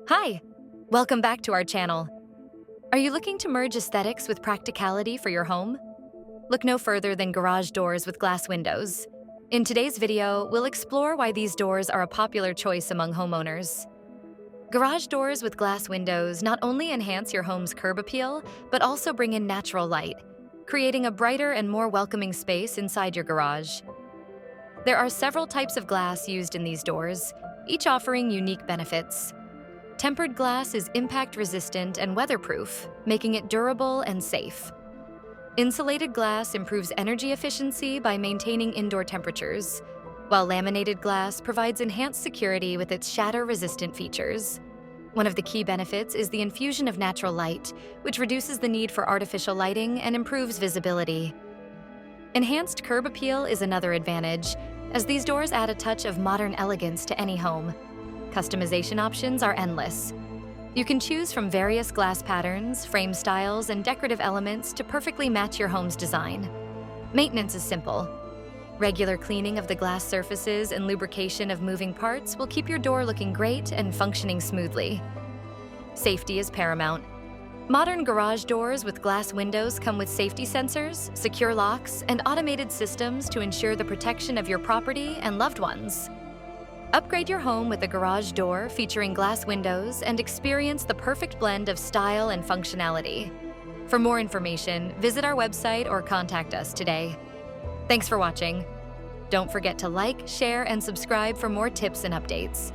Hi, welcome back to our channel. Are you looking to merge aesthetics with practicality for your home? Look no further than garage doors with glass windows. In today's video, we'll explore why these doors are a popular choice among homeowners. Garage doors with glass windows not only enhance your home's curb appeal, but also bring in natural light, creating a brighter and more welcoming space inside your garage. There are several types of glass used in these doors, each offering unique benefits. Tempered glass is impact-resistant and weatherproof, making it durable and safe. Insulated glass improves energy efficiency by maintaining indoor temperatures, while laminated glass provides enhanced security with its shatter-resistant features. One of the key benefits is the infusion of natural light, which reduces the need for artificial lighting and improves visibility. Enhanced curb appeal is another advantage, as these doors add a touch of modern elegance to any home. Customization options are endless. You can choose from various glass patterns, frame styles, and decorative elements to perfectly match your home's design. Maintenance is simple. Regular cleaning of the glass surfaces and lubrication of moving parts will keep your door looking great and functioning smoothly. Safety is paramount. Modern garage doors with glass windows come with safety sensors, secure locks, and automated systems to ensure the protection of your property and loved ones. Upgrade your home with a garage door featuring glass windows and experience the perfect blend of style and functionality. For more information, visit our website or contact us today. Thanks for watching. Don't forget to like, share, and subscribe for more tips and updates.